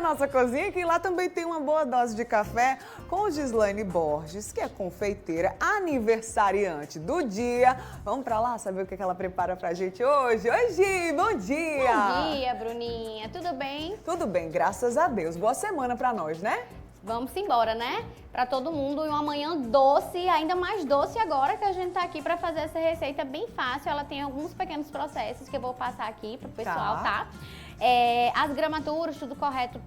para nossa cozinha, que lá também tem uma boa dose de café com Gislaine Borges, que é confeiteira aniversariante do dia. Vamos para lá saber o que ela prepara pra gente hoje? Oi, Gi, bom dia! Bom dia, Bruninha. Tudo bem? Tudo bem, graças a Deus. Boa semana para nós, né? Vamos embora, né? Para todo mundo e uma manhã doce, ainda mais doce agora que a gente tá aqui para fazer essa receita bem fácil. Ela tem alguns pequenos processos que eu vou passar aqui pro pessoal, tá? As gramaturas, tudo correto,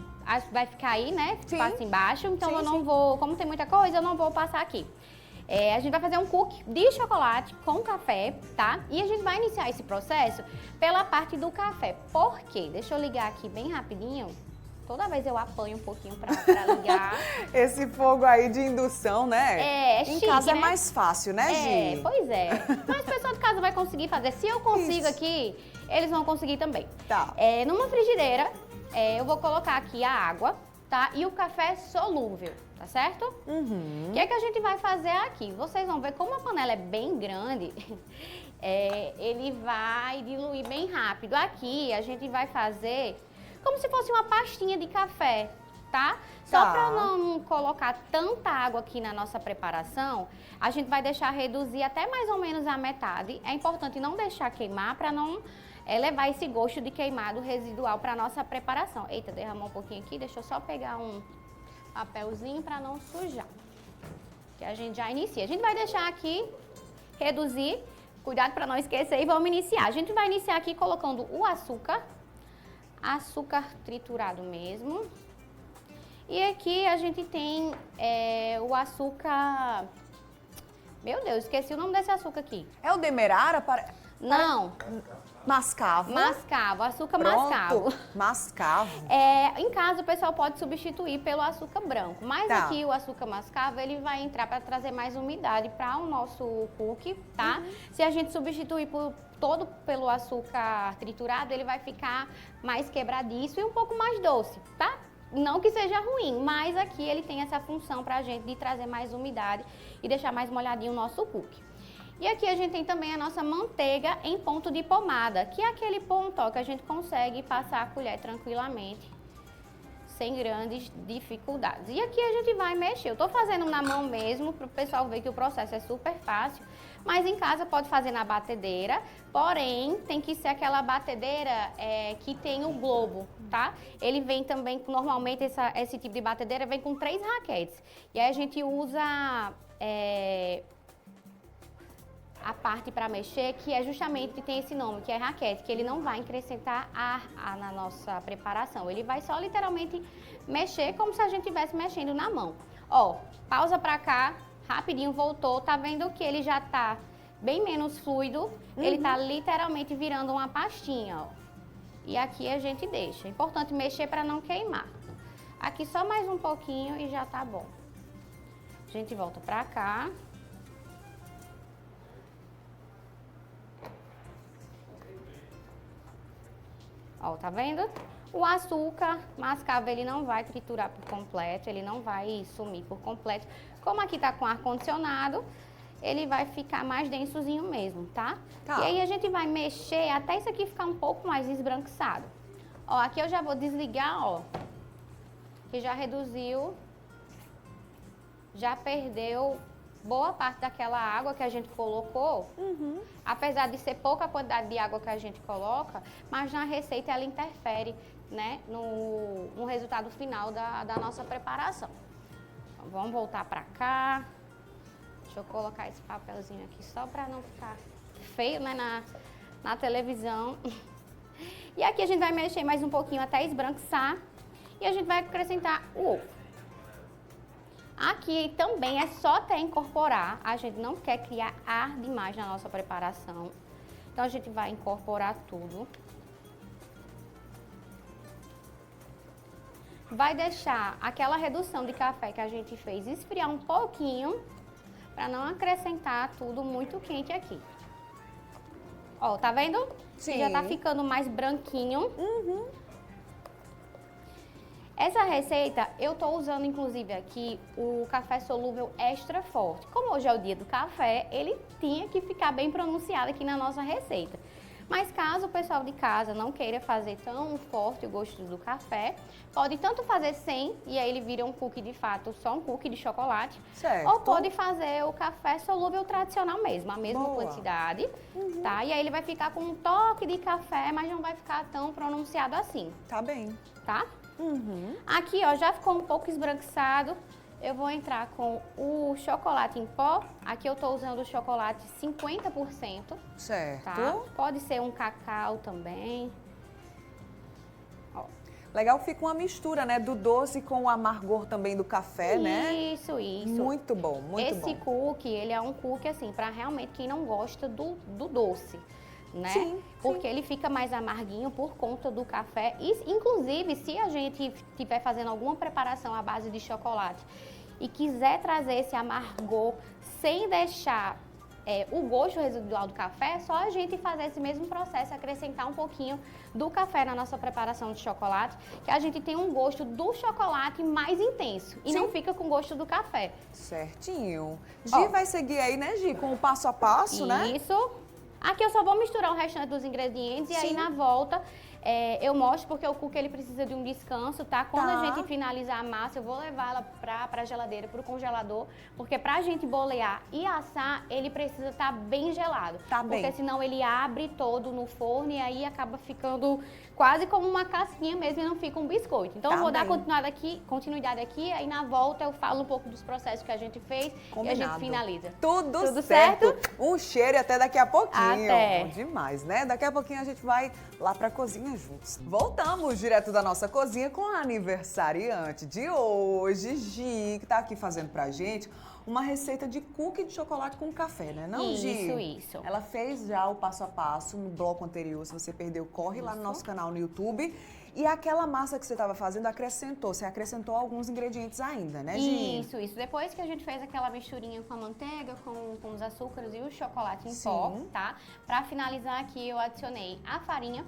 vai ficar aí, né? Sim. Passa embaixo, então Sim, eu não vou, como tem muita coisa, eu não vou passar aqui. A gente vai fazer um cookie de chocolate com café, tá? E a gente vai iniciar esse processo pela parte do café. Por quê? Deixa eu ligar aqui bem rapidinho. Toda vez eu apanho um pouquinho pra ligar. Esse fogo aí de indução, né? É chique, em casa né? é mais fácil, né, Gi? Pois é. Mas o pessoal de casa vai conseguir fazer. Se eu consigo aqui, eles vão conseguir também. Tá. Numa frigideira, eu vou colocar aqui a água, tá? E o café solúvel, tá certo? Uhum. O que é que a gente vai fazer aqui? Vocês vão ver como a panela é bem grande, ele vai diluir bem rápido. Aqui a gente vai fazer como se fosse uma pastinha de café, tá? Só para não colocar tanta água aqui na nossa preparação, a gente vai deixar reduzir até mais ou menos a metade. É importante não deixar queimar para não levar esse gosto de queimado residual para nossa preparação. Eita, derramou um pouquinho aqui, deixa eu só pegar um papelzinho para não sujar. Que a gente já inicia. A gente vai deixar aqui reduzir, cuidado para não esquecer e vamos iniciar. A gente vai iniciar aqui colocando o açúcar triturado mesmo. E aqui a gente tem o açúcar... Meu Deus, esqueci o nome desse açúcar aqui. É o demerara? Não. Mascavo. Mascavo, açúcar Pronto. mascavo. Mascavo. Em casa o pessoal pode substituir pelo açúcar branco, mas aqui o açúcar mascavo ele vai entrar para trazer mais umidade para o nosso cookie, tá? Se a gente substituir todo pelo açúcar triturado, ele vai ficar mais quebradiço e um pouco mais doce, tá? Não que seja ruim, mas aqui ele tem essa função pra gente de trazer mais umidade e deixar mais molhadinho o nosso cookie. E aqui a gente tem também a nossa manteiga em ponto de pomada, que é aquele ponto que a gente consegue passar a colher tranquilamente, sem grandes dificuldades. E aqui a gente vai mexer. Eu tô fazendo na mão mesmo, para o pessoal ver que o processo é super fácil, mas em casa pode fazer na batedeira, porém tem que ser aquela batedeira que tem o globo, tá? Ele vem também, normalmente esse tipo de batedeira vem com 3 raquetes. E aí a gente usa a parte para mexer, que é justamente, tem esse nome, que é raquete, que ele não vai acrescentar ar na nossa preparação. Ele vai só literalmente mexer como se a gente estivesse mexendo na mão. Ó, pausa pra cá, rapidinho, voltou, tá vendo que ele já tá bem menos fluido, ele tá literalmente virando uma pastinha, ó. E aqui a gente deixa. É importante mexer para não queimar. Aqui só mais um pouquinho e já tá bom. A gente volta pra cá. Ó, tá vendo? O açúcar mascavo, ele não vai triturar por completo, ele não vai sumir por completo. Como aqui tá com ar-condicionado, ele vai ficar mais densozinho mesmo, tá? E aí a gente vai mexer até isso aqui ficar um pouco mais esbranquiçado. Ó, aqui eu já vou desligar, ó, que já reduziu, já perdeu boa parte daquela água que a gente colocou, apesar de ser pouca quantidade de água que a gente coloca, mas na receita ela interfere, né, no resultado final da nossa preparação. Então, vamos voltar pra cá. Deixa eu colocar esse papelzinho aqui só para não ficar feio, né, na televisão. E aqui a gente vai mexer mais um pouquinho até esbranquiçar e a gente vai acrescentar o ovo. Aqui também é só até incorporar, a gente não quer criar ar demais na nossa preparação. Então a gente vai incorporar tudo. Vai deixar aquela redução de café que a gente fez esfriar um pouquinho, para não acrescentar tudo muito quente aqui. Ó, tá vendo? Sim. Já tá ficando mais branquinho. Essa receita, eu tô usando inclusive aqui o café solúvel extra forte. Como hoje é o dia do café, ele tinha que ficar bem pronunciado aqui na nossa receita. Mas caso o pessoal de casa não queira fazer tão forte o gosto do café, pode tanto fazer sem, e aí ele vira um cookie de fato, só um cookie de chocolate. Certo. Ou pode fazer o café solúvel tradicional mesmo, a mesma Boa. quantidade, tá? E aí ele vai ficar com um toque de café, mas não vai ficar tão pronunciado assim, Tá bem. tá? Uhum. Aqui, ó, já ficou um pouco esbranquiçado. Eu vou entrar com o chocolate em pó. Aqui eu tô usando o chocolate 50%, Certo. tá? Pode ser um cacau também. Ó. Legal, fica uma mistura, né? Do doce com o amargor também do café, né? Isso. Muito bom, muito bom. Esse cookie, ele é um cookie, assim, pra realmente quem não gosta do doce, né? Sim, Porque ele fica mais amarguinho por conta do café. E, inclusive, se a gente estiver fazendo alguma preparação à base de chocolate e quiser trazer esse amargor sem deixar o gosto residual do café, é só a gente fazer esse mesmo processo, acrescentar um pouquinho do café na nossa preparação de chocolate, que a gente tem um gosto do chocolate mais intenso e Sim. não fica com gosto do café. Certinho. Gi Ó. vai seguir aí, né, Gi? Com o passo a passo, né? Isso. Aqui eu só vou misturar o restante dos ingredientes e aí Sim. na volta eu mostro porque o cookie ele precisa de um descanso, tá? Quando Tá. a gente finalizar a massa, eu vou levar ela pra geladeira, pro congelador, porque pra gente bolear e assar, ele precisa estar bem gelado. Tá bem. Porque senão ele abre todo no forno e aí acaba ficando quase como uma casquinha mesmo e não fica um biscoito. Então Tá eu vou dar bem. continuidade aqui, aí na volta eu falo um pouco dos processos que a gente fez e a Combinado. gente finaliza. Tudo certo? certo. Um cheiro e até daqui a pouquinho. Até. Bom demais, né? Daqui a pouquinho a gente vai lá pra cozinha juntos. Voltamos direto da nossa cozinha com a aniversariante de hoje, Gi, que tá aqui fazendo pra gente uma receita de cookie de chocolate com café, né? Não, Gi? Isso. Ela fez já o passo a passo no bloco anterior. Se você perdeu, corre lá no nosso canal no YouTube. E aquela massa que você estava fazendo você acrescentou alguns ingredientes ainda, né, Gi? Isso. Depois que a gente fez aquela misturinha com a manteiga, com os açúcares e o chocolate em pó, Sim. tá? Pra finalizar aqui, eu adicionei a farinha,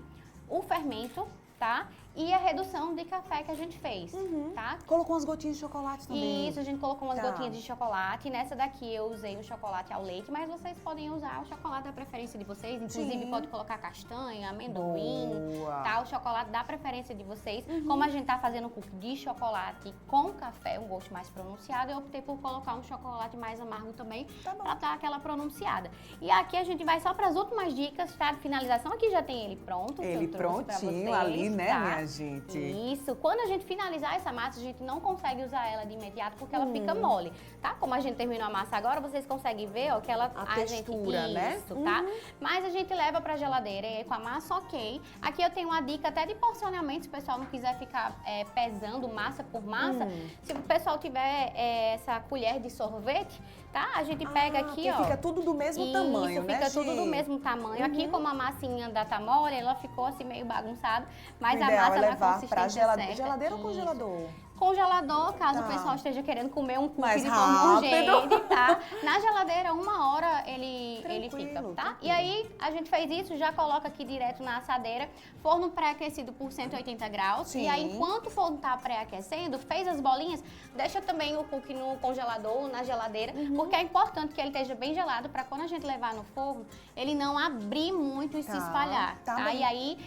o fermento, tá? E a redução de café que a gente fez, tá? Colocou umas gotinhas de chocolate também. Isso, a gente colocou umas Tá. gotinhas de chocolate. Nessa daqui eu usei o chocolate ao leite, mas vocês podem usar o chocolate da preferência de vocês. Inclusive, Sim. pode colocar castanha, amendoim, Boa. tá? O chocolate da preferência de vocês. Como a gente tá fazendo um cookie de chocolate com café, um gosto mais pronunciado, eu optei por colocar um chocolate mais amargo também, Tá bom. pra dar aquela pronunciada. E aqui a gente vai só para as últimas dicas, tá? De finalização. Aqui já tem ele pronto. que Ele eu trouxe pra prontinho vocês, ali, né, tá? minha gente? Isso. Quando a gente finalizar essa massa, a gente não consegue usar ela de imediato porque ela fica mole, tá? Como a gente terminou a massa agora, vocês conseguem ver, ó, que ela... A textura, né? Isso, tá? Mas a gente leva pra geladeira e aí com a massa, ok. Aqui eu tenho uma dica até de porcionamento, se o pessoal não quiser ficar pesando massa por massa. Se o pessoal tiver essa colher de sorvete, tá? A gente pega aqui, porque ó. fica tudo do mesmo tamanho, né, fica tudo Gi? do mesmo tamanho. Aqui, como a massinha da tá mole, ela ficou assim meio bagunçada, mas O a ideal massa é na levar consistência pra certa. geladeira ou Isso. congelador? Congelador, caso Tá. o pessoal esteja querendo comer um cookie Mais de forma rápido. urgente, tá? Na geladeira, 1 hora ele Tranquilo, fica, tá? tranquilo. E aí, a gente fez isso, já coloca aqui direto na assadeira, forno pré-aquecido por 180 graus. Sim. E aí, enquanto o forno tá pré-aquecendo, fez as bolinhas, deixa também o cookie no congelador, na geladeira, porque é importante que ele esteja bem gelado para quando a gente levar no forno, ele não abrir muito e se Tá, espalhar, tá tá? bem. E aí,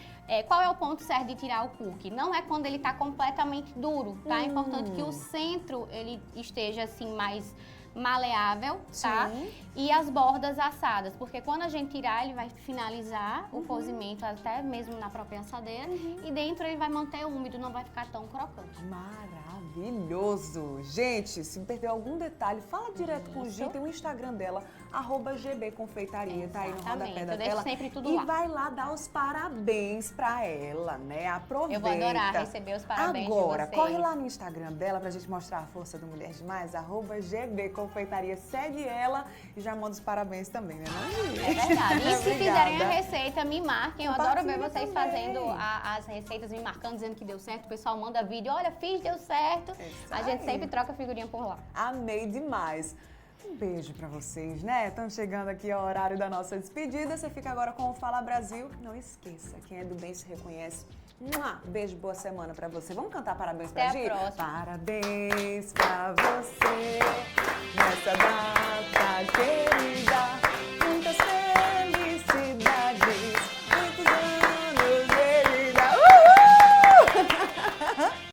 qual é o ponto certo de tirar o cookie? Não é quando ele tá completamente duro, tá? É importante que o centro ele esteja assim mais maleável, tá? Sim. E as bordas assadas, porque quando a gente tirar, ele vai finalizar o cozimento até mesmo na própria assadeira e dentro ele vai manter úmido, não vai ficar tão crocante. Maravilhoso! Gente, se perdeu algum detalhe, fala direto com o Gi, tem o Instagram dela, @gbconfeitaria, tá aí no rodapé Exatamente, da eu deixo tela. sempre tudo e lá. vai lá dar os parabéns pra ela, né? Aproveita. Eu vou adorar receber os parabéns de Agora, vocês. corre lá no Instagram dela pra gente mostrar a força do Mulher Demais, @gbconfeitaria. Segue ela e já manda os parabéns também, né, não, Gi? É verdade. E se fizerem a Obrigada. receita, me marquem. Eu adoro ver Compartilha vocês também. fazendo as receitas, me marcando, dizendo que deu certo. O pessoal manda vídeo, olha, fiz, deu certo. É isso A gente aí. sempre troca figurinha por lá. Amei demais. Um beijo pra vocês, né? Estamos chegando aqui ao horário da nossa despedida. Você fica agora com o Fala Brasil. Não esqueça, quem é do bem se reconhece. Beijo, boa semana pra você. Vamos cantar parabéns pra Até a Gi? próxima. Parabéns pra você nessa data querida.